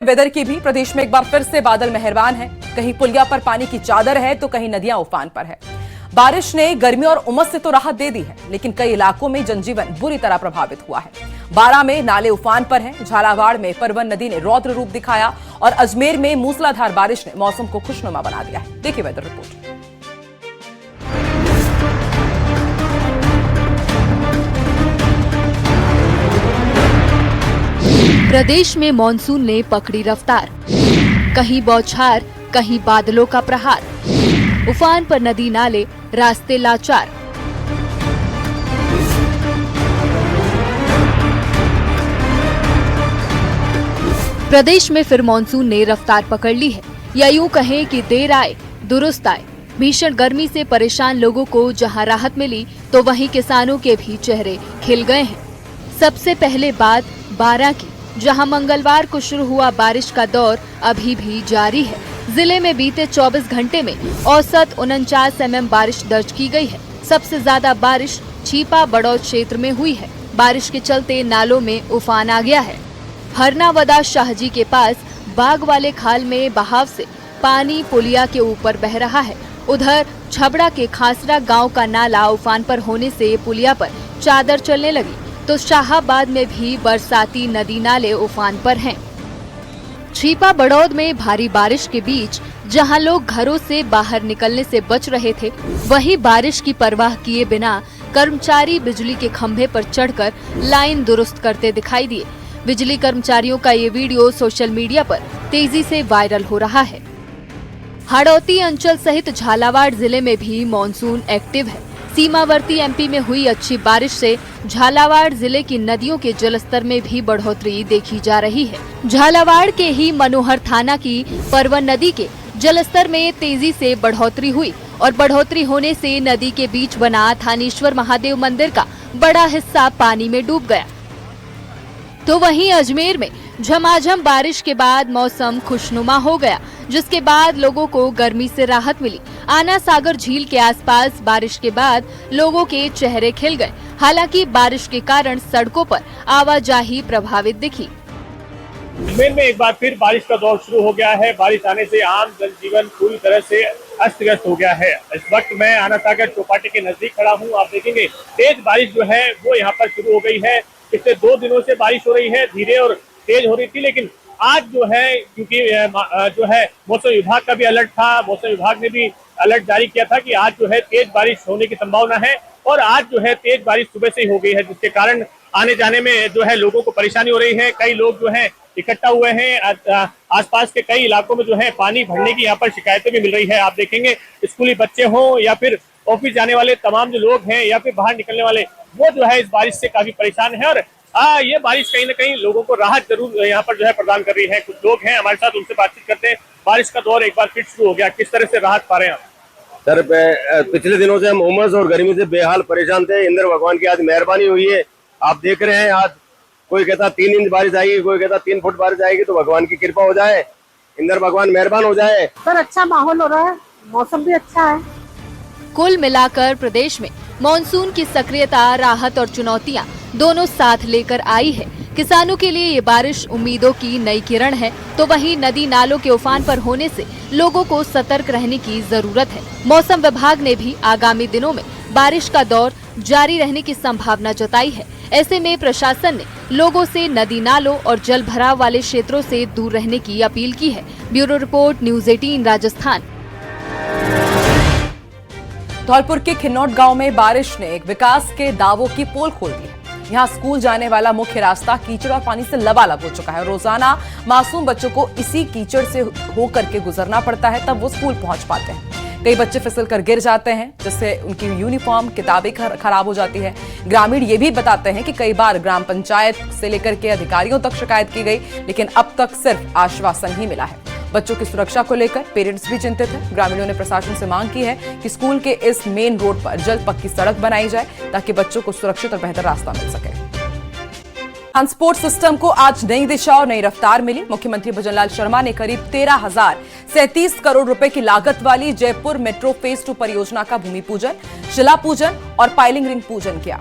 Weather की भी प्रदेश में एक बार फिर से बादल मेहरबान है। कहीं पुलिया पर पानी की चादर है तो कहीं नदियां उफान पर है। बारिश ने गर्मी और उमस से तो राहत दे दी है, लेकिन कई इलाकों में जनजीवन बुरी तरह प्रभावित हुआ है। बारां में नाले उफान पर हैं, झालावाड़ में परवन नदी ने रौद्र रूप दिखाया और अजमेर में मूसलाधार बारिश ने मौसम को खुशनुमा बना दिया है। देखिए वेदर रिपोर्ट। प्रदेश में मॉनसून ने पकड़ी रफ्तार, कहीं बौछार कहीं बादलों का प्रहार। उफान पर नदी नाले, रास्ते लाचार। प्रदेश में फिर मॉनसून ने रफ्तार पकड़ ली है, या यूं कहें कि देर आए दुरुस्त आए। भीषण गर्मी से परेशान लोगों को जहां राहत मिली तो वहीं किसानों के भी चेहरे खिल गए हैं। सबसे पहले बात बारां की, जहां मंगलवार को शुरू हुआ बारिश का दौर अभी भी जारी है। जिले में बीते 24 घंटे में औसत 49 mm बारिश दर्ज की गई है। सबसे ज्यादा बारिश छीपा बड़ौद क्षेत्र में हुई है। बारिश के चलते नालों में उफान आ गया है। हरनावदा शाहजी के पास बाग वाले खाल में बहाव से पानी पुलिया के ऊपर बह रहा है। उधर छबड़ा के खासरा गांव का नाला उफान पर होने से पुलिया पर चादर चलने लगी, तो शाहाबाद में भी बरसाती नदी नाले उफान पर हैं। छीपा बड़ौद में भारी बारिश के बीच जहां लोग घरों से बाहर निकलने से बच रहे थे, वहीं बारिश की परवाह किए बिना कर्मचारी बिजली के खंभे पर चढ़कर लाइन दुरुस्त करते दिखाई दिए। बिजली कर्मचारियों का ये वीडियो सोशल मीडिया पर तेजी से वायरल हो रहा है। हाड़ौती अंचल सहित झालावाड़ जिले में भी मॉनसून एक्टिव है। सीमावर्ती एमपी में हुई अच्छी बारिश से झालावाड़ जिले की नदियों के जलस्तर में भी बढ़ोतरी देखी जा रही है। झालावाड़ के ही मनोहर थाना की परवन नदी के जलस्तर में तेजी से बढ़ोतरी हुई और बढ़ोतरी होने से नदी के बीच बना थानेश्वर महादेव मंदिर का बड़ा हिस्सा पानी में डूब गया। तो वहीं अजमेर में झमाझम बारिश के बाद मौसम खुशनुमा हो गया, जिसके बाद लोगों को गर्मी से राहत मिली। आना सागर झील के आसपास बारिश के बाद लोगों के चेहरे खिल गए। हालांकि बारिश के कारण सड़कों पर आवाजाही प्रभावित दिखी। अजमेर में एक बार फिर बारिश का दौर शुरू हो गया है। बारिश आने से आम जनजीवन पूरी तरह से अस्त व्यस्त हो गया है। इस वक्त मैं आना सागर चौपाटी के नजदीक खड़ा हूँ। आप देखेंगे तेज बारिश जो है वो यहाँ पर शुरू हो गई है। पिछले 2 दिनों से बारिश हो रही है, धीरे और तेज हो रही थी, लेकिन आज जो है क्योंकि जो है मौसम विभाग का भी अलर्ट था, मौसम विभाग ने भी अलर्ट जारी किया था कि आज जो है तेज बारिश होने की संभावना है और आज जो है तेज बारिश सुबह से ही हो गई है, जिसके कारण आने जाने में जो है लोगों को परेशानी हो रही है। कई लोग जो है इकट्ठा हुए हैं। आसपास के कई इलाकों में जो है पानी भरने की यहाँ पर शिकायतें भी मिल रही है। आप देखेंगे स्कूली बच्चे हों या फिर ऑफिस जाने वाले तमाम जो लोग हैं या फिर बाहर निकलने वाले, वो जो है इस बारिश से काफी परेशान है। और ये बारिश कहीं ना कहीं लोगों को राहत जरूर यहाँ पर जो है प्रदान कर रही है। कुछ लोग हैं हमारे साथ, उनसे बातचीत करते हैं। बारिश का दौर एक बार फिर शुरू हो गया, किस तरह से राहत पा रहे हैं आप? सर, पिछले दिनों से हम उमस और गर्मी से बेहाल परेशान थे। इंद्र भगवान की आज मेहरबानी हुई है। आप देख रहे हैं, आज कोई कहता 3 इंच बारिश आएगी, कोई कहता 3 फुट बारिश आएगी। तो भगवान की कृपा हो जाए, इंद्र भगवान मेहरबान हो जाए। सर अच्छा माहौल हो रहा है, मौसम भी अच्छा है। कुल मिलाकर प्रदेश में मॉनसून की सक्रियता, राहत और चुनौतियां दोनों साथ लेकर आई है। किसानों के लिए ये बारिश उम्मीदों की नई किरण है, तो वहीं नदी नालों के उफान पर होने से लोगों को सतर्क रहने की जरूरत है। मौसम विभाग ने भी आगामी दिनों में बारिश का दौर जारी रहने की संभावना जताई है। ऐसे में प्रशासन ने लोगों से नदी नालों और जल भराव वाले क्षेत्रों से दूर रहने की अपील की है। Bureau report, news 18 Rajasthan. Dholpur के खिन्नौट गांव में बारिश ने एक विकास के दावों की पोल खोल दी है। यहाँ स्कूल जाने वाला मुख्य रास्ता कीचड़ और पानी से लबालब हो चुका है। रोजाना मासूम बच्चों को इसी कीचड़ से होकर के गुजरना पड़ता है, तब वो स्कूल पहुंच पाते हैं। कई बच्चे फिसलकर गिर जाते हैं, जिससे उनकी यूनिफॉर्म, किताबें खराब हो जाती है। ग्रामीण ये भी बताते हैं कि कई बार ग्राम पंचायत से लेकर के अधिकारियों तक शिकायत की गई, लेकिन अब तक सिर्फ आश्वासन ही मिला है। बच्चों की सुरक्षा को लेकर पेरेंट्स भी चिंतित हैं। ग्रामीणों ने प्रशासन से मांग की है कि स्कूल के इस मेन रोड पर जल्द पक्की सड़क बनाई जाए, ताकि बच्चों को सुरक्षित और बेहतर रास्ता मिल सके। ट्रांसपोर्ट सिस्टम को आज नई दिशा और नई रफ्तार मिली। मुख्यमंत्री भजनलाल शर्मा ने करीब 13,037 करोड़ रुपए की लागत वाली जयपुर मेट्रो फेज 2 परियोजना का भूमि पूजन, शिला पूजन और पाइलिंग रिंग पूजन किया।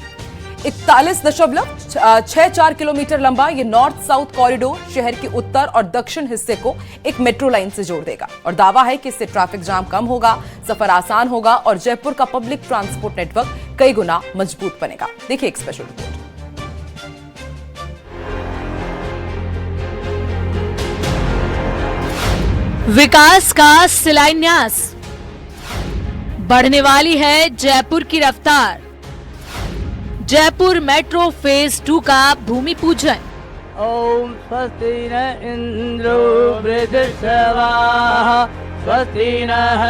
41.64 किलोमीटर लंबा ये नॉर्थ साउथ कॉरिडोर शहर के उत्तर और दक्षिण हिस्से को एक मेट्रो लाइन से जोड़ देगा और दावा है कि इससे ट्रैफिक जाम कम होगा, सफर आसान होगा और जयपुर का पब्लिक ट्रांसपोर्ट नेटवर्क कई गुना मजबूत बनेगा। देखिए एक स्पेशल रिपोर्ट। विकास का शिलान्यास, बढ़ने वाली है जयपुर की रफ्तार। जयपुर मेट्रो फेज 2 का भूमि पूजन। ओम स्वस्ति न इंद्रो वृद्धश्रवाः स्वस्ति नः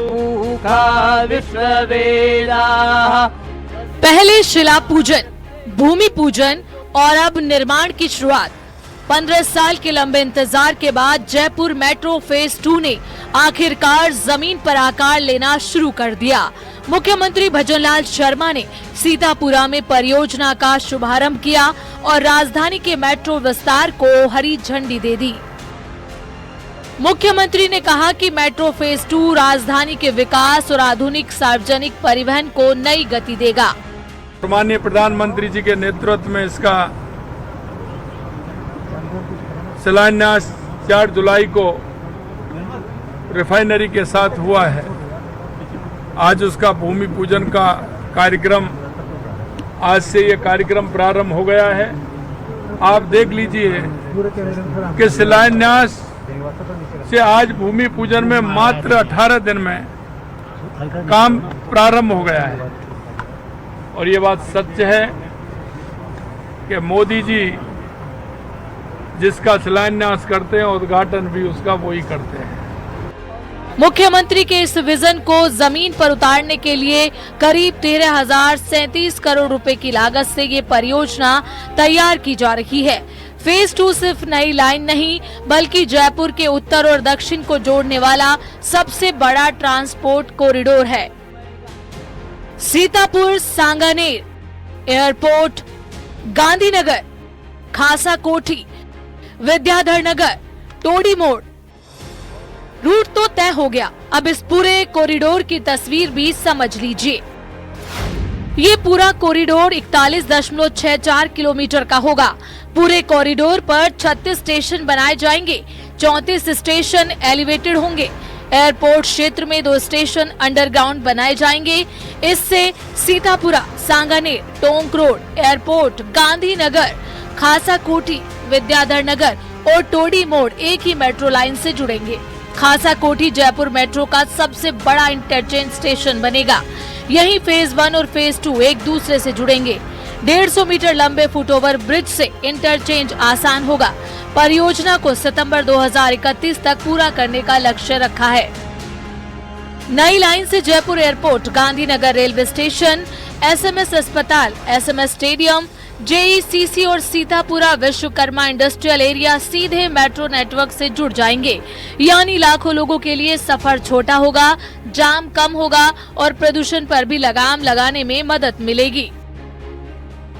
पूषा विश्ववेदाः। पहले शिला पूजन, भूमि पूजन और अब निर्माण की शुरुआत। 15 साल के लंबे इंतजार के बाद जयपुर मेट्रो फेज 2 ने आखिरकार जमीन पर आकार लेना शुरू कर दिया। मुख्यमंत्री भजनलाल शर्मा ने सीतापुरा में परियोजना का शुभारंभ किया और राजधानी के मेट्रो विस्तार को हरी झंडी दे दी। मुख्यमंत्री ने कहा कि मेट्रो फेज 2 राजधानी के विकास और आधुनिक सार्वजनिक परिवहन को नई गति देगा। माननीय प्रधानमंत्री जी के नेतृत्व में इसका शिलान्यास 4 जुलाई को रिफाइनरी के साथ हुआ है। आज उसका भूमि पूजन का कार्यक्रम, आज से ये कार्यक्रम प्रारंभ हो गया है। आप देख लीजिए कि शिलान्यास से आज भूमि पूजन में मात्र 18 दिन में काम प्रारंभ हो गया है। और ये बात सच है कि मोदी जी जिसका शिलान्यास करते हैं उद्घाटन भी उसका वही करते हैं। मुख्यमंत्री के इस विजन को जमीन पर उतारने के लिए करीब 13,037 करोड़ रुपए की लागत से ये परियोजना तैयार की जा रही है। फेज 2 सिर्फ नई लाइन नहीं बल्कि जयपुर के उत्तर और दक्षिण को जोड़ने वाला सबसे बड़ा ट्रांसपोर्ट कॉरिडोर है। सीतापुर, सांगानेर, एयरपोर्ट, गांधीनगर, खासा कोठी, विद्याधर नगर, टोडी मोड़, रूट तो तय हो गया। अब इस पूरे कॉरिडोर की तस्वीर भी समझ लीजिए। ये पूरा कॉरिडोर 41.64 किलोमीटर का होगा। पूरे कॉरिडोर पर 36 स्टेशन बनाए जाएंगे। 34 स्टेशन एलिवेटेड होंगे। एयरपोर्ट क्षेत्र में 2 स्टेशन अंडरग्राउंड बनाए जाएंगे। इससे सीतापुरा, सांगानेर, टोंक रोड, एयरपोर्ट, गांधीनगर, खासा कोठी, विद्याधर नगर और टोडी मोड़ एक ही मेट्रो लाइन से जुड़ेंगे। खासा कोठी जयपुर मेट्रो का सबसे बड़ा इंटरचेंज स्टेशन बनेगा। यहीं फेज 1 और फेज 2 एक दूसरे से जुड़ेंगे। 150 मीटर लंबे फुटओवर ब्रिज से इंटरचेंज आसान होगा। परियोजना को सितंबर 2031 तक पूरा करने का लक्ष्य रखा है। नई लाइन से Jaipur airport, Gandhinagar railway station, SMS अस्पताल, SMS स्टेडियम, JECC और सीतापुरा विश्वकर्मा इंडस्ट्रियल एरिया सीधे मेट्रो नेटवर्क से जुड़ जाएंगे। यानी लाखों लोगों के लिए सफर छोटा होगा, जाम कम होगा और प्रदूषण पर भी लगाम लगाने में मदद मिलेगी।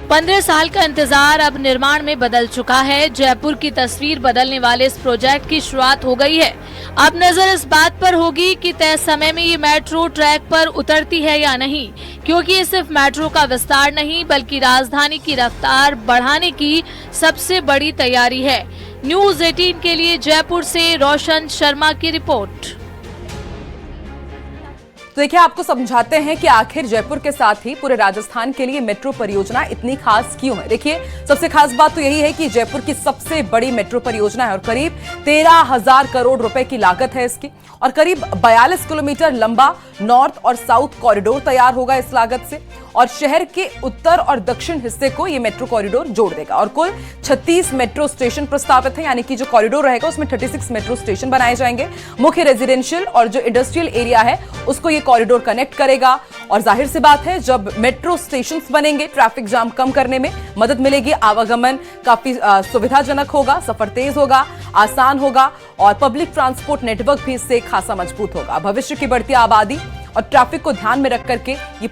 15 साल का इंतजार अब निर्माण में बदल चुका है। जयपुर की तस्वीर बदलने वाले इस प्रोजेक्ट की शुरुआत हो गई है। अब नजर इस बात पर होगी कि तय समय में ये मेट्रो ट्रैक पर उतरती है या नहीं, क्योंकि ये सिर्फ मेट्रो का विस्तार नहीं बल्कि राजधानी की रफ्तार बढ़ाने की सबसे बड़ी तैयारी है। न्यूज़ 18 के लिए जयपुर से रोशन शर्मा की रिपोर्ट। तो देखिए, आपको समझाते हैं कि आखिर जयपुर के साथ ही पूरे राजस्थान के लिए मेट्रो परियोजना इतनी खास क्यों है। देखिए, सबसे खास बात तो यही है कि जयपुर की सबसे बड़ी मेट्रो परियोजना है और करीब 13,000 करोड़ रुपए की लागत है इसकी और करीब 42 किलोमीटर लंबा नॉर्थ और साउथ कॉरिडोर तैयार होगा इस लागत से और शहर के उत्तर और दक्षिण हिस्से को ये मेट्रो कॉरिडोर जोड़ देगा और कुल 36 मेट्रो स्टेशन प्रस्तावित है। यानी कि जो कॉरिडोर रहेगा उसमें 36 मेट्रो स्टेशन बनाए जाएंगे। मुख्य रेजिडेंशियल और जो इंडस्ट्रियल एरिया है उसको ये कॉरिडोर कनेक्ट करेगा और जाहिर सी बात है, जब मेट्रो स्टेशन बनेंगे ट्रैफिक जाम कम करने में मदद मिलेगी। आवागमन काफी सुविधाजनक होगा, सफर तेज होगा, आसान होगा और पब्लिक ट्रांसपोर्ट नेटवर्क भी इससे खासा मजबूत होगा। भविष्य की बढ़ती आबादी और ट्रैफिक को ध्यान में रख करके ये